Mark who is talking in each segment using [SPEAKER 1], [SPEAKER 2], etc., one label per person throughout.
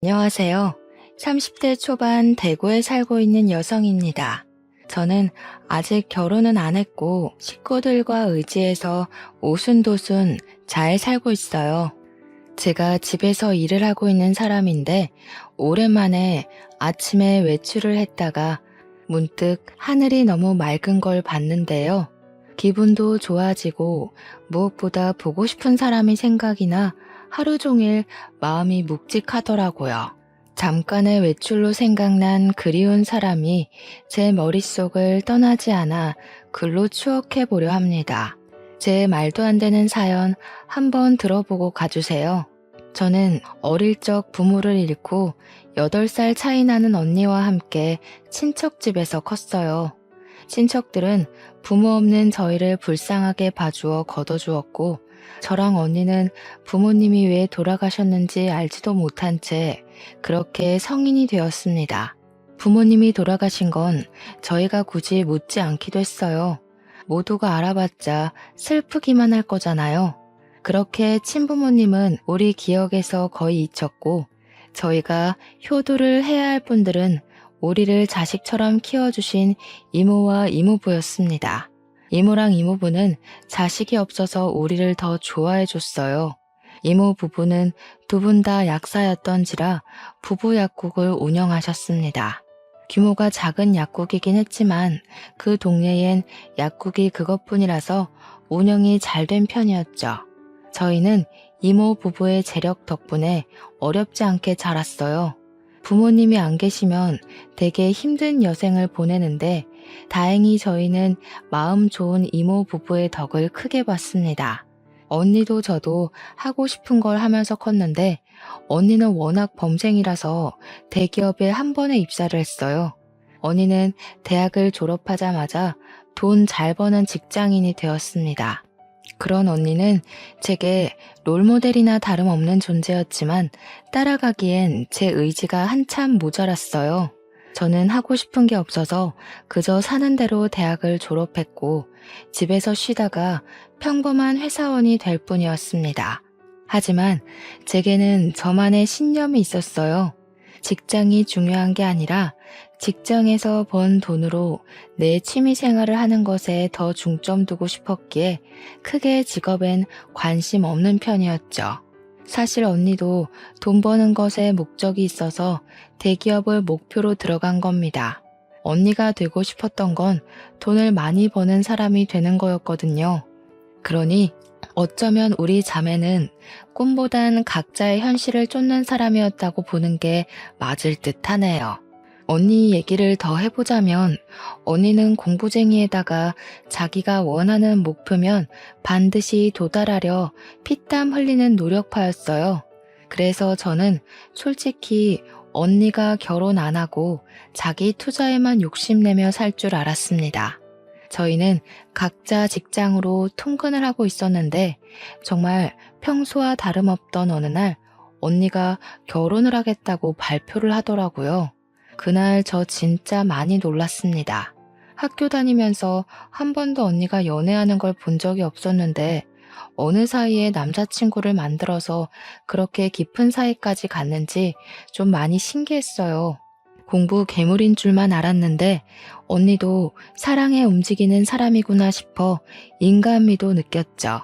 [SPEAKER 1] 안녕하세요. 30대 초반 대구에 살고 있는 여성입니다. 저는 아직 결혼은 안 했고 식구들과 의지해서 오순도순 잘 살고 있어요. 제가 집에서 일을 하고 있는 사람인데 오랜만에 아침에 외출을 했다가 문득 하늘이 너무 맑은 걸 봤는데요. 기분도 좋아지고 무엇보다 보고 싶은 사람이 생각이 나 하루 종일 마음이 묵직하더라고요. 잠깐의 외출로 생각난 그리운 사람이 제 머릿속을 떠나지 않아 글로 추억해 보려 합니다. 제 말도 안 되는 사연 한번 들어보고 가주세요. 저는 어릴 적 부모를 잃고 8살 차이 나는 언니와 함께 친척집에서 컸어요. 친척들은 부모 없는 저희를 불쌍하게 봐주어 걷어주었고, 저랑 언니는 부모님이 왜 돌아가셨는지 알지도 못한 채 그렇게 성인이 되었습니다. 부모님이 돌아가신 건 저희가 굳이 묻지 않기도 했어요. 모두가 알아봤자 슬프기만 할 거잖아요. 그렇게 친부모님은 우리 기억에서 거의 잊혔고, 저희가 효도를 해야 할 분들은 우리를 자식처럼 키워주신 이모와 이모부였습니다. 이모랑 이모부는 자식이 없어서 우리를 더 좋아해줬어요. 이모 부부는 두 분 다 약사였던지라 부부 약국을 운영하셨습니다. 규모가 작은 약국이긴 했지만 그 동네엔 약국이 그것뿐이라서 운영이 잘 된 편이었죠. 저희는 이모 부부의 재력 덕분에 어렵지 않게 자랐어요. 부모님이 안 계시면 되게 힘든 여생을 보내는데 다행히 저희는 마음 좋은 이모 부부의 덕을 크게 봤습니다. 언니도 저도 하고 싶은 걸 하면서 컸는데 언니는 워낙 범생이라서 대기업에 한 번에 입사를 했어요. 언니는 대학을 졸업하자마자 돈 잘 버는 직장인이 되었습니다. 그런 언니는 제게 롤모델이나 다름없는 존재였지만 따라가기엔 제 의지가 한참 모자랐어요. 저는 하고 싶은 게 없어서 그저 사는 대로 대학을 졸업했고 집에서 쉬다가 평범한 회사원이 될 뿐이었습니다. 하지만 제게는 저만의 신념이 있었어요. 직장이 중요한 게 아니라 직장에서 번 돈으로 내 취미 생활을 하는 것에 더 중점 두고 싶었기에 크게 직업엔 관심 없는 편이었죠. 사실 언니도 돈 버는 것에 목적이 있어서 대기업을 목표로 들어간 겁니다. 언니가 되고 싶었던 건 돈을 많이 버는 사람이 되는 거였거든요. 그러니 어쩌면 우리 자매는 꿈보단 각자의 현실을 쫓는 사람이었다고 보는 게 맞을 듯 하네요. 언니 얘기를 더 해보자면 언니는 공부쟁이에다가 자기가 원하는 목표면 반드시 도달하려 피땀 흘리는 노력파였어요. 그래서 저는 솔직히 언니가 결혼 안 하고 자기 투자에만 욕심내며 살 줄 알았습니다. 저희는 각자 직장으로 통근을 하고 있었는데 정말 평소와 다름없던 어느 날 언니가 결혼을 하겠다고 발표를 하더라고요. 그날 저 진짜 많이 놀랐습니다. 학교 다니면서 한 번도 언니가 연애하는 걸 본 적이 없었는데 어느 사이에 남자친구를 만들어서 그렇게 깊은 사이까지 갔는지 좀 많이 신기했어요. 공부 괴물인 줄만 알았는데 언니도 사랑에 움직이는 사람이구나 싶어 인간미도 느꼈죠.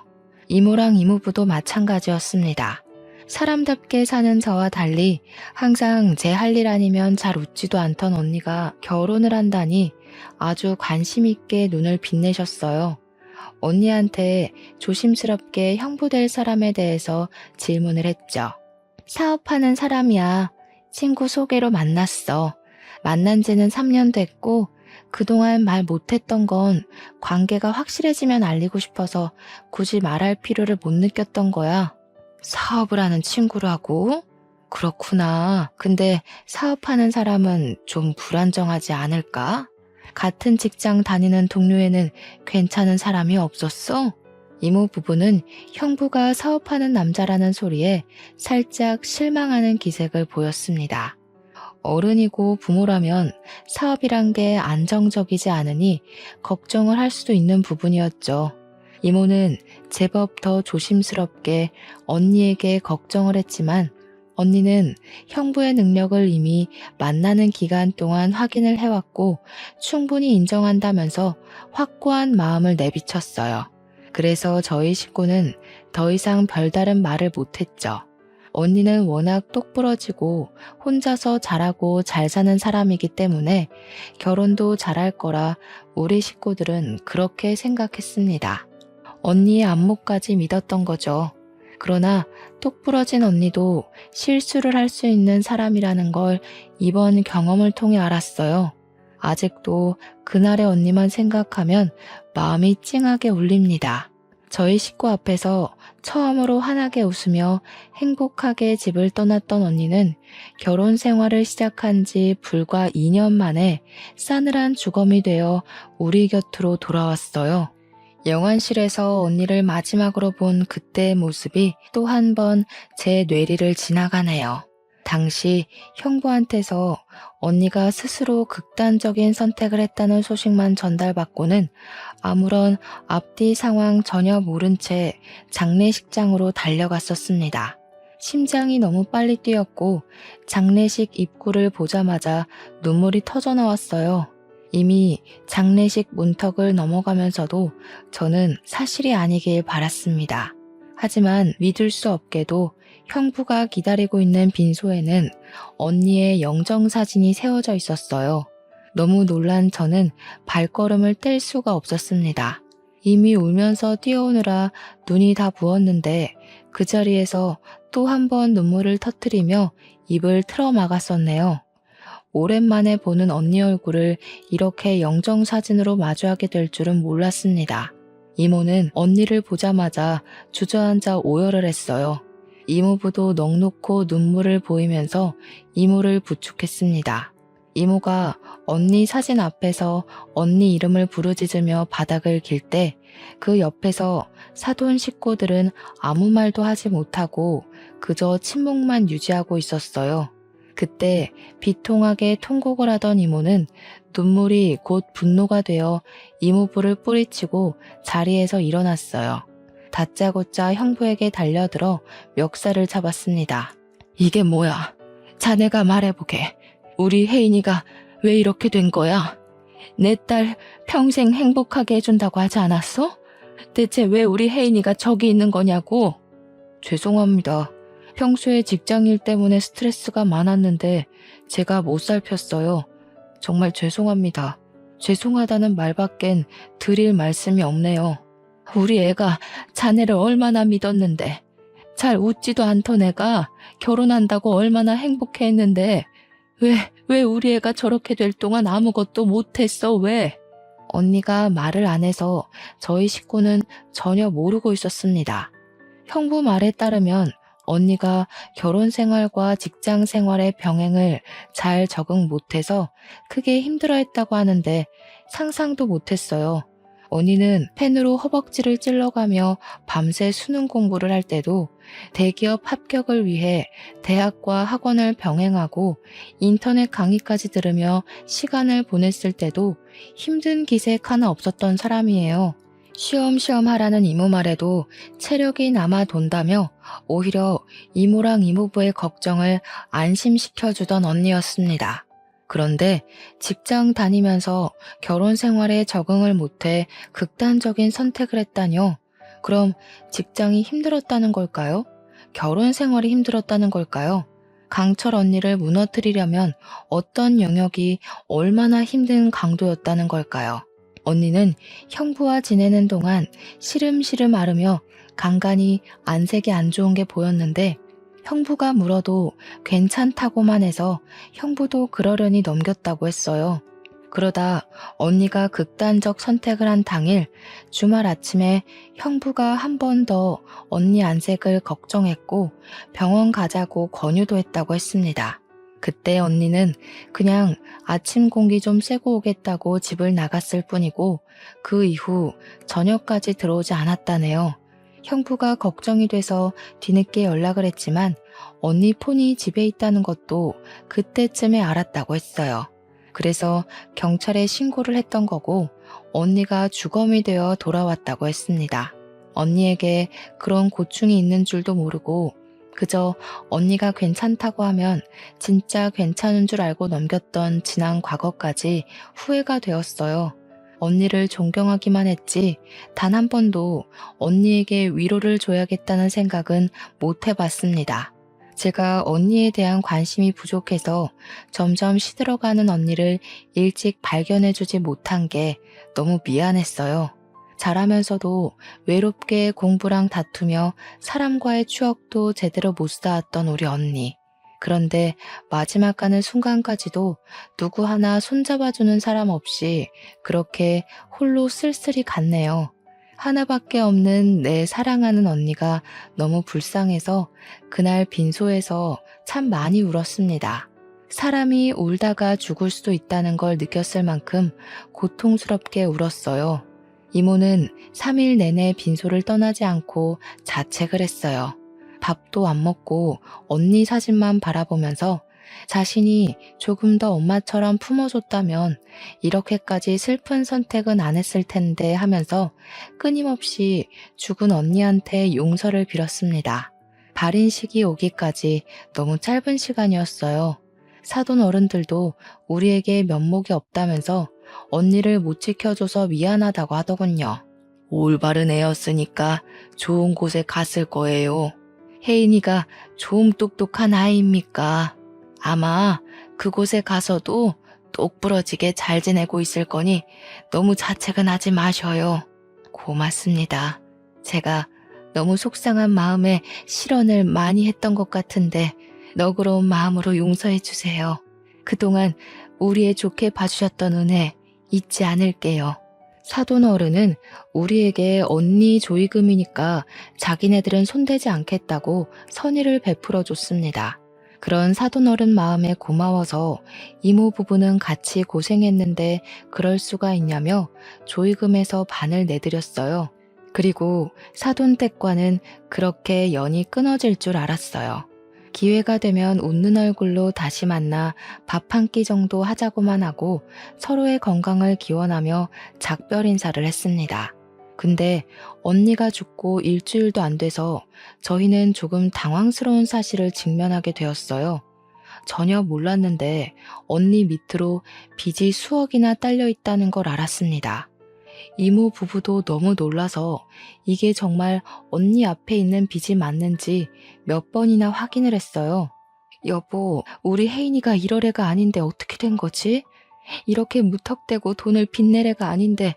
[SPEAKER 1] 이모랑 이모부도 마찬가지였습니다. 사람답게 사는 저와 달리 항상 제 할 일 아니면 잘 웃지도 않던 언니가 결혼을 한다니 아주 관심 있게 눈을 빛내셨어요. 언니한테 조심스럽게 형부될 사람에 대해서 질문을 했죠. 사업하는 사람이야. 친구 소개로 만났어. 만난 지는 3년 됐고 그동안 말 못했던 건 관계가 확실해지면 알리고 싶어서 굳이 말할 필요를 못 느꼈던 거야. 사업을 하는 친구라고? 그렇구나. 근데 사업하는 사람은 좀 불안정하지 않을까? 같은 직장 다니는 동료에는 괜찮은 사람이 없었어? 이모 부부는 형부가 사업하는 남자라는 소리에 살짝 실망하는 기색을 보였습니다. 어른이고 부모라면 사업이란 게 안정적이지 않으니 걱정을 할 수도 있는 부분이었죠. 이모는 제법 더 조심스럽게 언니에게 걱정을 했지만 언니는 형부의 능력을 이미 만나는 기간 동안 확인을 해왔고 충분히 인정한다면서 확고한 마음을 내비쳤어요. 그래서 저희 식구는 더 이상 별다른 말을 못했죠. 언니는 워낙 똑부러지고 혼자서 잘하고 잘 사는 사람이기 때문에 결혼도 잘할 거라 우리 식구들은 그렇게 생각했습니다. 언니의 안목까지 믿었던 거죠. 그러나 똑부러진 언니도 실수를 할 수 있는 사람이라는 걸 이번 경험을 통해 알았어요. 아직도 그날의 언니만 생각하면 마음이 찡하게 울립니다. 저희 식구 앞에서 처음으로 환하게 웃으며 행복하게 집을 떠났던 언니는 결혼 생활을 시작한 지 불과 2년 만에 싸늘한 주검이 되어 우리 곁으로 돌아왔어요. 영안실에서 언니를 마지막으로 본 그때의 모습이 또 한 번 제 뇌리를 지나가네요. 당시 형부한테서 언니가 스스로 극단적인 선택을 했다는 소식만 전달받고는 아무런 앞뒤 상황 전혀 모른 채 장례식장으로 달려갔었습니다. 심장이 너무 빨리 뛰었고 장례식 입구를 보자마자 눈물이 터져 나왔어요. 이미 장례식 문턱을 넘어가면서도 저는 사실이 아니길 바랐습니다. 하지만 믿을 수 없게도 형부가 기다리고 있는 빈소에는 언니의 영정사진이 세워져 있었어요. 너무 놀란 저는 발걸음을 뗄 수가 없었습니다. 이미 울면서 뛰어오느라 눈이 다 부었는데 그 자리에서 또 한 번 눈물을 터뜨리며 입을 틀어 막았었네요. 오랜만에 보는 언니 얼굴을 이렇게 영정사진으로 마주하게 될 줄은 몰랐습니다. 이모는 언니를 보자마자 주저앉아 오열을 했어요. 이모부도 넋놓고 눈물을 보이면서 이모를 부축했습니다. 이모가 언니 사진 앞에서 언니 이름을 부르짖으며 바닥을 길 때 그 옆에서 사돈 식구들은 아무 말도 하지 못하고 그저 침묵만 유지하고 있었어요. 그때 비통하게 통곡을 하던 이모는 눈물이 곧 분노가 되어 이모부를 뿌리치고 자리에서 일어났어요. 다짜고짜 형부에게 달려들어 멱살을 잡았습니다. 이게 뭐야? 자네가 말해보게. 우리 혜인이가 왜 이렇게 된 거야? 내 딸 평생 행복하게 해준다고 하지 않았어? 대체 왜 우리 혜인이가 저기 있는 거냐고? 죄송합니다. 평소에 직장일 때문에 스트레스가 많았는데 제가 못 살폈어요. 정말 죄송합니다. 죄송하다는 말밖엔 드릴 말씀이 없네요. 우리 애가 자네를 얼마나 믿었는데, 잘 웃지도 않던 애가 결혼한다고 얼마나 행복해했는데 왜 우리 애가 저렇게 될 동안 아무것도 못했어, 왜? 언니가 말을 안 해서 저희 식구는 전혀 모르고 있었습니다. 형부 말에 따르면 언니가 결혼 생활과 직장 생활의 병행을 잘 적응 못해서 크게 힘들어했다고 하는데 상상도 못했어요. 언니는 펜으로 허벅지를 찔러가며 밤새 수능 공부를 할 때도 대기업 합격을 위해 대학과 학원을 병행하고 인터넷 강의까지 들으며 시간을 보냈을 때도 힘든 기색 하나 없었던 사람이에요. 쉬엄쉬엄 하라는 이모 말에도 체력이 남아 돈다며 오히려 이모랑 이모부의 걱정을 안심시켜주던 언니였습니다. 그런데 직장 다니면서 결혼 생활에 적응을 못해 극단적인 선택을 했다뇨. 그럼 직장이 힘들었다는 걸까요? 결혼 생활이 힘들었다는 걸까요? 강철 언니를 무너뜨리려면 어떤 영역이 얼마나 힘든 강도였다는 걸까요? 언니는 형부와 지내는 동안 시름시름 앓으며 간간히 안색이 안 좋은 게 보였는데 형부가 물어도 괜찮다고만 해서 형부도 그러려니 넘겼다고 했어요. 그러다 언니가 극단적 선택을 한 당일 주말 아침에 형부가 한 번 더 언니 안색을 걱정했고 병원 가자고 권유도 했다고 했습니다. 그때 언니는 그냥 아침 공기 좀 쐬고 오겠다고 집을 나갔을 뿐이고 그 이후 저녁까지 들어오지 않았다네요. 형부가 걱정이 돼서 뒤늦게 연락을 했지만 언니 폰이 집에 있다는 것도 그때쯤에 알았다고 했어요. 그래서 경찰에 신고를 했던 거고 언니가 주검이 되어 돌아왔다고 했습니다. 언니에게 그런 고충이 있는 줄도 모르고 그저 언니가 괜찮다고 하면 진짜 괜찮은 줄 알고 넘겼던 지난 과거까지 후회가 되었어요. 언니를 존경하기만 했지 단 한 번도 언니에게 위로를 줘야겠다는 생각은 못 해봤습니다. 제가 언니에 대한 관심이 부족해서 점점 시들어가는 언니를 일찍 발견해주지 못한 게 너무 미안했어요. 자라면서도 외롭게 공부랑 다투며 사람과의 추억도 제대로 못 쌓았던 우리 언니. 그런데 마지막 가는 순간까지도 누구 하나 손잡아주는 사람 없이 그렇게 홀로 쓸쓸히 갔네요. 하나밖에 없는 내 사랑하는 언니가 너무 불쌍해서 그날 빈소에서 참 많이 울었습니다. 사람이 울다가 죽을 수도 있다는 걸 느꼈을 만큼 고통스럽게 울었어요. 이모는 3일 내내 빈소를 떠나지 않고 자책을 했어요. 밥도 안 먹고 언니 사진만 바라보면서 자신이 조금 더 엄마처럼 품어줬다면 이렇게까지 슬픈 선택은 안 했을 텐데 하면서 끊임없이 죽은 언니한테 용서를 빌었습니다. 발인식이 오기까지 너무 짧은 시간이었어요. 사돈 어른들도 우리에게 면목이 없다면서 언니를 못 지켜줘서 미안하다고 하더군요. 올바른 애였으니까 좋은 곳에 갔을 거예요. 혜인이가 좀 똑똑한 아이입니까? 아마 그곳에 가서도 똑부러지게 잘 지내고 있을 거니 너무 자책은 하지 마셔요. 고맙습니다. 제가 너무 속상한 마음에 실언을 많이 했던 것 같은데 너그러운 마음으로 용서해 주세요. 그동안 우리의 좋게 봐주셨던 은혜 잊지 않을게요. 사돈 어른은 우리에게 언니 조의금이니까 자기네들은 손대지 않겠다고 선의를 베풀어 줬습니다. 그런 사돈 어른 마음에 고마워서 이모 부부는 같이 고생했는데 그럴 수가 있냐며 조의금에서 반을 내드렸어요. 그리고 사돈 댁과는 그렇게 연이 끊어질 줄 알았어요. 기회가 되면 웃는 얼굴로 다시 만나 밥 한 끼 정도 하자고만 하고 서로의 건강을 기원하며 작별 인사를 했습니다. 근데 언니가 죽고 일주일도 안 돼서 저희는 조금 당황스러운 사실을 직면하게 되었어요. 전혀 몰랐는데 언니 밑으로 빚이 수억이나 딸려 있다는 걸 알았습니다. 이모 부부도 너무 놀라서 이게 정말 언니 앞에 있는 빚이 맞는지 몇 번이나 확인을 했어요. 여보, 우리 혜인이가 이럴 애가 아닌데 어떻게 된 거지? 이렇게 무턱대고 돈을 빚낼 애가 아닌데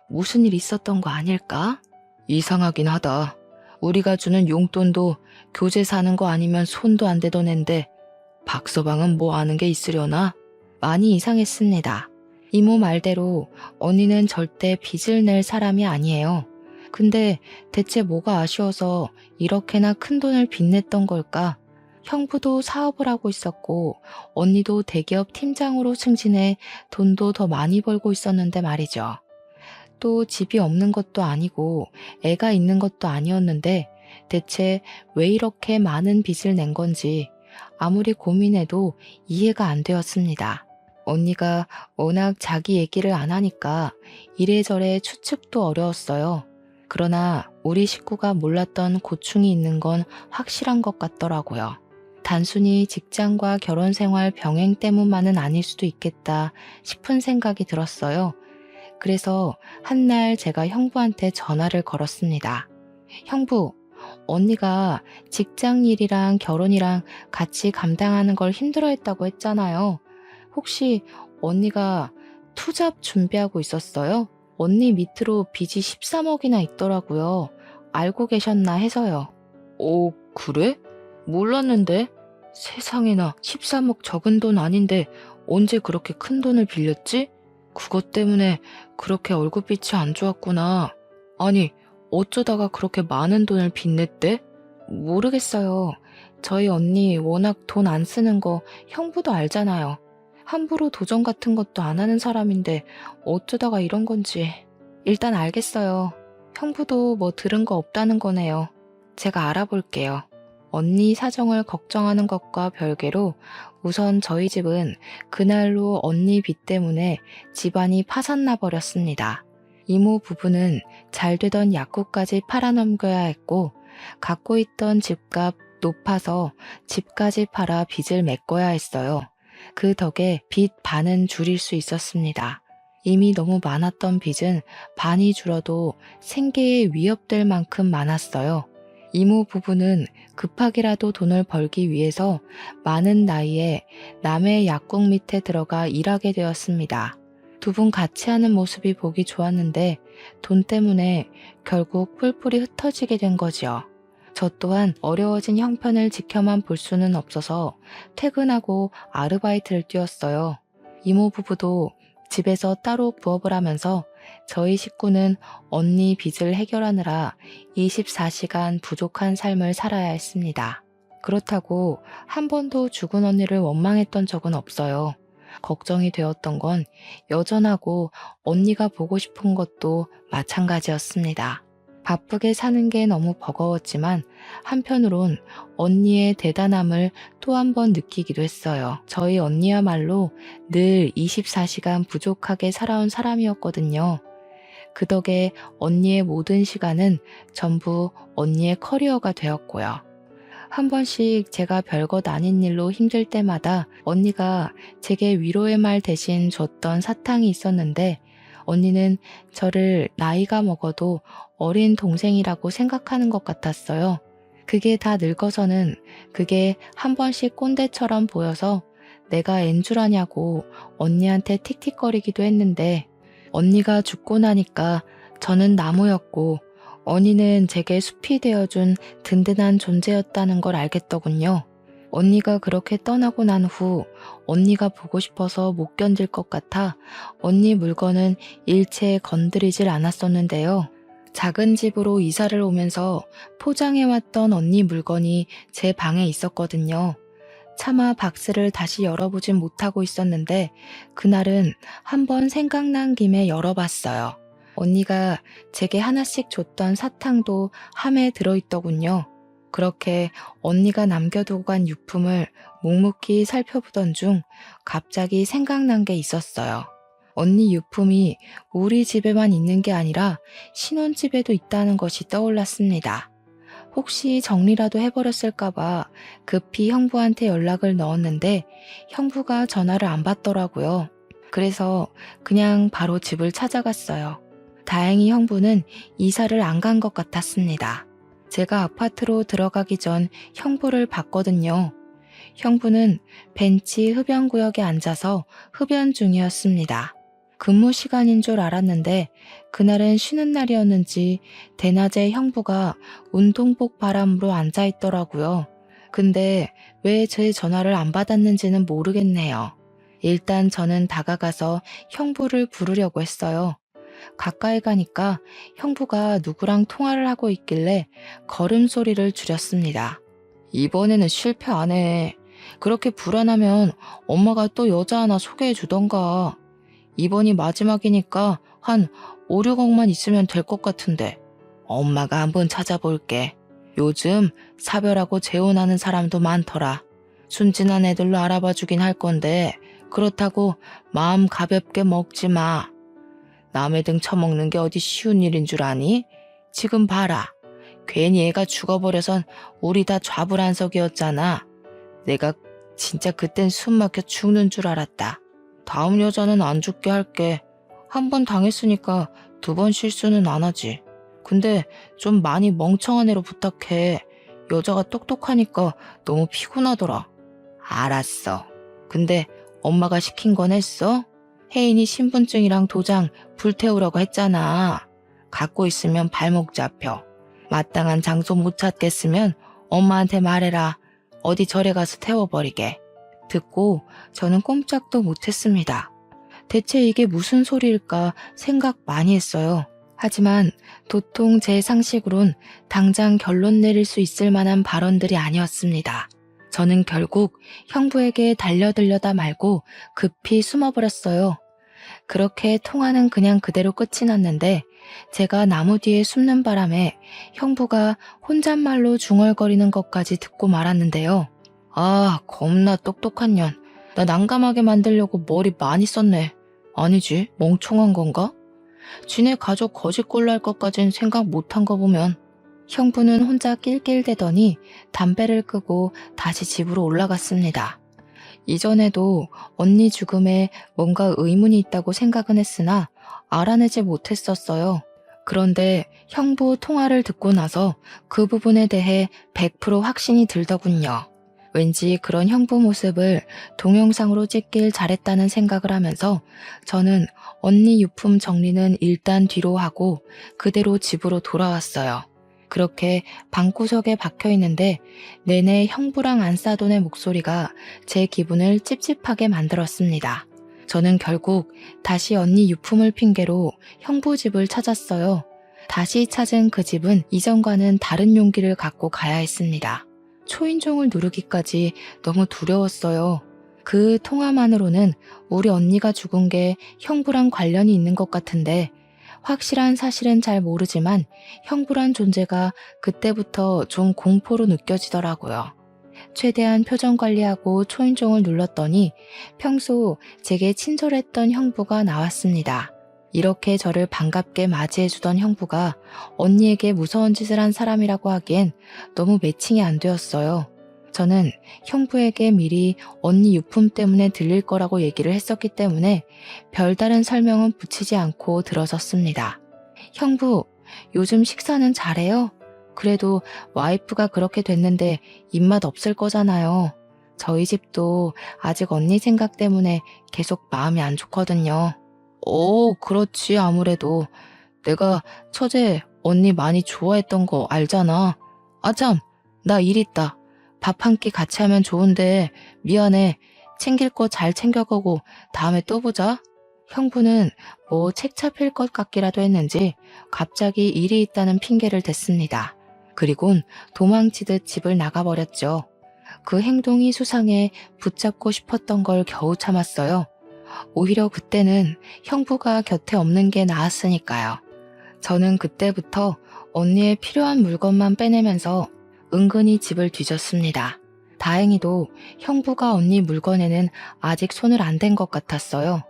[SPEAKER 1] 무슨 일 있었던 거 아닐까? 이상하긴 하다. 우리가 주는 용돈도 교재 사는 거 아니면 손도 안 대던 앤데 박서방은 뭐 아는 게 있으려나? 많이 이상했습니다. 이모 말대로 언니는 절대 빚을 낼 사람이 아니에요. 근데 대체 뭐가 아쉬워서 이렇게나 큰 돈을 빚냈던 걸까? 형부도 사업을 하고 있었고 언니도 대기업 팀장으로 승진해 돈도 더 많이 벌고 있었는데 말이죠. 또 집이 없는 것도 아니고 애가 있는 것도 아니었는데 대체 왜 이렇게 많은 빚을 낸 건지 아무리 고민해도 이해가 안 되었습니다. 언니가 워낙 자기 얘기를 안 하니까 이래저래 추측도 어려웠어요. 그러나 우리 식구가 몰랐던 고충이 있는 건 확실한 것 같더라고요. 단순히 직장과 결혼 생활 병행 때문만은 아닐 수도 있겠다 싶은 생각이 들었어요. 그래서 한날 제가 형부한테 전화를 걸었습니다. 형부, 언니가 직장 일이랑 결혼이랑 같이 감당하는 걸 힘들어했다고 했잖아요. 혹시 언니가 투잡 준비하고 있었어요? 언니 밑으로 빚이 13억이나 있더라고요. 알고 계셨나 해서요. 오, 그래? 몰랐는데? 세상에나 13억 적은 돈 아닌데 언제 그렇게 큰 돈을 빌렸지? 그것 때문에 그렇게 얼굴빛이 안 좋았구나. 아니, 어쩌다가 그렇게 많은 돈을 빚냈대? 모르겠어요. 저희 언니 워낙 돈 안 쓰는 거 형부도 알잖아요. 함부로 도전 같은 것도 안 하는 사람인데 어쩌다가 이런 건지. 일단 알겠어요. 형부도 뭐 들은 거 없다는 거네요. 제가 알아볼게요. 언니 사정을 걱정하는 것과 별개로 우선 저희 집은 그날로 언니 빚 때문에 집안이 파산나 버렸습니다. 이모 부부는 잘 되던 약국까지 팔아넘겨야 했고 갖고 있던 집값 높아서 집까지 팔아 빚을 메꿔야 했어요. 그 덕에 빚 반은 줄일 수 있었습니다. 이미 너무 많았던 빚은 반이 줄어도 생계에 위협될 만큼 많았어요. 이모 부부는 급하게라도 돈을 벌기 위해서 많은 나이에 남의 약국 밑에 들어가 일하게 되었습니다. 두 분 같이 하는 모습이 보기 좋았는데 돈 때문에 결국 뿔뿔이 흩어지게 된 거지요. 저 또한 어려워진 형편을 지켜만 볼 수는 없어서 퇴근하고 아르바이트를 뛰었어요. 이모 부부도 집에서 따로 부업을 하면서 저희 식구는 언니 빚을 해결하느라 24시간 부족한 삶을 살아야 했습니다. 그렇다고 한 번도 죽은 언니를 원망했던 적은 없어요. 걱정이 되었던 건 여전하고 언니가 보고 싶은 것도 마찬가지였습니다. 바쁘게 사는 게 너무 버거웠지만 한편으론 언니의 대단함을 또 한 번 느끼기도 했어요. 저희 언니야말로 늘 24시간 부족하게 살아온 사람이었거든요. 그 덕에 언니의 모든 시간은 전부 언니의 커리어가 되었고요. 한 번씩 제가 별것 아닌 일로 힘들 때마다 언니가 제게 위로의 말 대신 줬던 사탕이 있었는데 언니는 저를 나이가 먹어도 어린 동생이라고 생각하는 것 같았어요. 그게 다 늙어서는 그게 한 번씩 꼰대처럼 보여서 내가 앤 줄 아냐고 언니한테 틱틱거리기도 했는데 언니가 죽고 나니까 저는 나무였고 언니는 제게 숲이 되어준 든든한 존재였다는 걸 알겠더군요. 언니가 그렇게 떠나고 난 후 언니가 보고 싶어서 못 견딜 것 같아 언니 물건은 일체 건드리질 않았었는데요. 작은 집으로 이사를 오면서 포장해왔던 언니 물건이 제 방에 있었거든요. 차마 박스를 다시 열어보진 못하고 있었는데 그날은 한번 생각난 김에 열어봤어요. 언니가 제게 하나씩 줬던 사탕도 함에 들어있더군요. 그렇게 언니가 남겨두고 간 유품을 묵묵히 살펴보던 중 갑자기 생각난 게 있었어요. 언니 유품이 우리 집에만 있는 게 아니라 신혼집에도 있다는 것이 떠올랐습니다. 혹시 정리라도 해버렸을까봐 급히 형부한테 연락을 넣었는데 형부가 전화를 안 받더라고요. 그래서 그냥 바로 집을 찾아갔어요. 다행히 형부는 이사를 안 간 것 같았습니다. 제가 아파트로 들어가기 전 형부를 봤거든요. 형부는 벤치 흡연구역에 앉아서 흡연 중이었습니다. 근무 시간인 줄 알았는데 그날은 쉬는 날이었는지 대낮에 형부가 운동복 바람으로 앉아있더라고요. 근데 왜 제 전화를 안 받았는지는 모르겠네요. 일단 저는 다가가서 형부를 부르려고 했어요. 가까이 가니까 형부가 누구랑 통화를 하고 있길래 걸음소리를 줄였습니다. 이번에는 실패 안 해. 그렇게 불안하면 엄마가 또 여자 하나 소개해 주던가. 이번이 마지막이니까 한 5, 6억만 있으면 될 것 같은데. 엄마가 한번 찾아볼게. 요즘 사별하고 재혼하는 사람도 많더라. 순진한 애들로 알아봐 주긴 할 건데 그렇다고 마음 가볍게 먹지 마. 남의 등 처먹는 게 어디 쉬운 일인 줄 아니? 지금 봐라. 괜히 애가 죽어버려선 우리 다 좌불안석이었잖아. 내가 진짜 그땐 숨 막혀 죽는 줄 알았다. 다음 여자는 안 죽게 할게. 한 번 당했으니까 두 번 실수는 안 하지. 근데 좀 많이 멍청한 애로 부탁해. 여자가 똑똑하니까 너무 피곤하더라. 알았어. 근데 엄마가 시킨 건 했어? 혜인이 신분증이랑 도장 불태우라고 했잖아. 갖고 있으면 발목 잡혀. 마땅한 장소 못 찾겠으면 엄마한테 말해라. 어디 절에 가서 태워버리게. 듣고 저는 꼼짝도 못했습니다. 대체 이게 무슨 소리일까 생각 많이 했어요. 하지만 도통 제 상식으론 당장 결론 내릴 수 있을 만한 발언들이 아니었습니다. 저는 결국 형부에게 달려들려다 말고 급히 숨어버렸어요. 그렇게 통화는 그냥 그대로 끝이 났는데 제가 나무 뒤에 숨는 바람에 형부가 혼잣말로 중얼거리는 것까지 듣고 말았는데요. 아, 겁나 똑똑한 년. 나 난감하게 만들려고 머리 많이 썼네. 아니지, 멍청한 건가? 지네 가족 거짓골로 할 것까진 생각 못한 거 보면 형부는 혼자 낄낄대더니 담배를 끄고 다시 집으로 올라갔습니다. 이전에도 언니 죽음에 뭔가 의문이 있다고 생각은 했으나 알아내지 못했었어요. 그런데 형부 통화를 듣고 나서 그 부분에 대해 100% 확신이 들더군요. 왠지 그런 형부 모습을 동영상으로 찍길 잘했다는 생각을 하면서 저는 언니 유품 정리는 일단 뒤로 하고 그대로 집으로 돌아왔어요. 그렇게 방구석에 박혀 있는데 내내 형부랑 안싸돈의 목소리가 제 기분을 찝찝하게 만들었습니다. 저는 결국 다시 언니 유품을 핑계로 형부 집을 찾았어요. 다시 찾은 그 집은 이전과는 다른 용기를 갖고 가야 했습니다. 초인종을 누르기까지 너무 두려웠어요. 그 통화만으로는 우리 언니가 죽은 게 형부랑 관련이 있는 것 같은데 확실한 사실은 잘 모르지만 형부란 존재가 그때부터 좀 공포로 느껴지더라고요. 최대한 표정 관리하고 초인종을 눌렀더니 평소 제게 친절했던 형부가 나왔습니다. 이렇게 저를 반갑게 맞이해주던 형부가 언니에게 무서운 짓을 한 사람이라고 하기엔 너무 매칭이 안 되었어요. 저는 형부에게 미리 언니 유품 때문에 들릴 거라고 얘기를 했었기 때문에 별다른 설명은 붙이지 않고 들어섰습니다. 형부, 요즘 식사는 잘해요? 그래도 와이프가 그렇게 됐는데 입맛 없을 거잖아요. 저희 집도 아직 언니 생각 때문에 계속 마음이 안 좋거든요. 그렇지 아무래도. 내가 처제 언니 많이 좋아했던 거 알잖아. 아참, 나 일 있다. 밥 한 끼 같이 하면 좋은데 미안해. 챙길 거 잘 챙겨가고 다음에 또 보자. 형부는 뭐 책 잡힐 것 같기라도 했는지 갑자기 일이 있다는 핑계를 댔습니다. 그리곤 도망치듯 집을 나가버렸죠. 그 행동이 수상해 붙잡고 싶었던 걸 겨우 참았어요. 오히려 그때는 형부가 곁에 없는 게 나았으니까요. 저는 그때부터 언니의 필요한 물건만 빼내면서 은근히 집을 뒤졌습니다. 다행히도 형부가 언니 물건에는 아직 손을 안 댄 것 같았어요.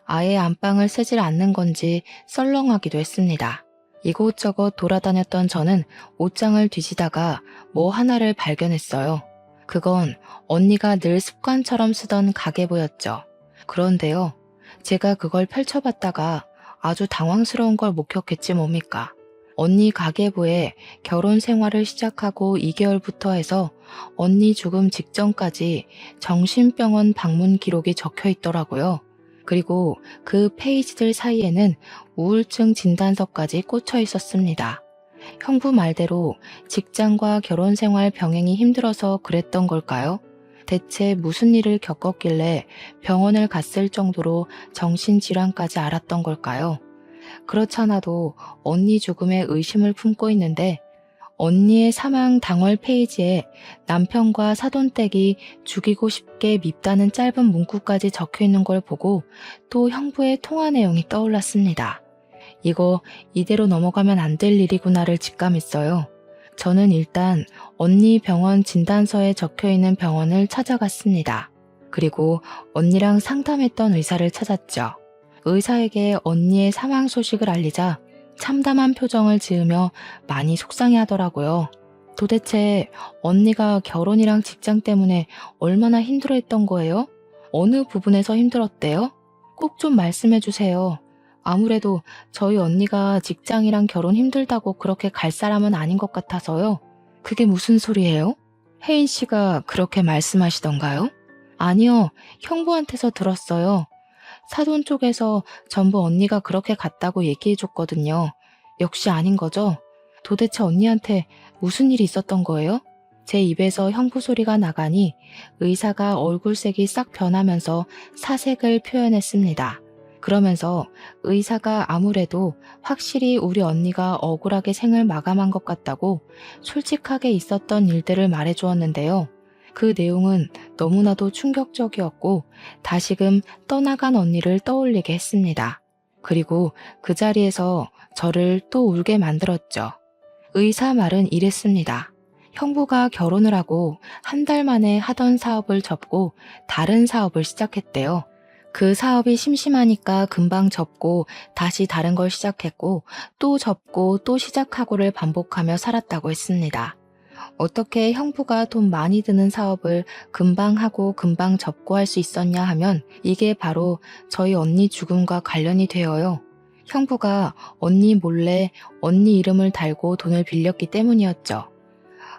[SPEAKER 1] 아예 안방을 쓰질 않는 건지 썰렁하기도 했습니다. 이곳저곳 돌아다녔던 저는 옷장을 뒤지다가 뭐 하나를 발견했어요. 그건 언니가 늘 습관처럼 쓰던 가계부였죠. 그런데요, 제가 그걸 펼쳐봤다가 아주 당황스러운 걸 목격했지 뭡니까? 언니 가계부에 결혼 생활을 시작하고 2개월부터 해서 언니 죽음 직전까지 정신병원 방문 기록이 적혀 있더라고요. 그리고 그 페이지들 사이에는 우울증 진단서까지 꽂혀 있었습니다. 형부 말대로 직장과 결혼 생활 병행이 힘들어서 그랬던 걸까요? 대체 무슨 일을 겪었길래 병원을 갔을 정도로 정신질환까지 앓았던 걸까요? 그렇잖아도 언니 죽음에 의심을 품고 있는데 언니의 사망 당월 페이지에 남편과 사돈댁이 죽이고 싶게 밉다는 짧은 문구까지 적혀 있는 걸 보고 또 형부의 통화 내용이 떠올랐습니다. 이거 이대로 넘어가면 안 될 일이구나를 직감했어요. 저는 일단 언니 병원 진단서에 적혀있는 병원을 찾아갔습니다. 그리고 언니랑 상담했던 의사를 찾았죠. 의사에게 언니의 사망 소식을 알리자 참담한 표정을 지으며 많이 속상해하더라고요. 도대체 언니가 결혼이랑 직장 때문에 얼마나 힘들어했던 거예요? 어느 부분에서 힘들었대요? 꼭 좀 말씀해 주세요. 아무래도 저희 언니가 직장이랑 결혼 힘들다고 그렇게 갈 사람은 아닌 것 같아서요. 그게 무슨 소리예요? 혜인 씨가 그렇게 말씀하시던가요? 아니요, 형부한테서 들었어요. 사돈 쪽에서 전부 언니가 그렇게 갔다고 얘기해줬거든요. 역시 아닌 거죠? 도대체 언니한테 무슨 일이 있었던 거예요? 제 입에서 형부 소리가 나가니 의사가 얼굴색이 싹 변하면서 사색을 표현했습니다. 그러면서 의사가 아무래도 확실히 우리 언니가 억울하게 생을 마감한 것 같다고 솔직하게 있었던 일들을 말해주었는데요. 그 내용은 너무나도 충격적이었고 다시금 떠나간 언니를 떠올리게 했습니다. 그리고 그 자리에서 저를 또 울게 만들었죠. 의사 말은 이랬습니다. 형부가 결혼을 하고 한 달 만에 하던 사업을 접고 다른 사업을 시작했대요. 그 사업이 심심하니까 금방 접고 다시 다른 걸 시작했고 또 접고 또 시작하고를 반복하며 살았다고 했습니다. 어떻게 형부가 돈 많이 드는 사업을 금방 하고 금방 접고 할 수 있었냐 하면 이게 바로 저희 언니 죽음과 관련이 되어요. 형부가 언니 몰래 언니 이름을 달고 돈을 빌렸기 때문이었죠.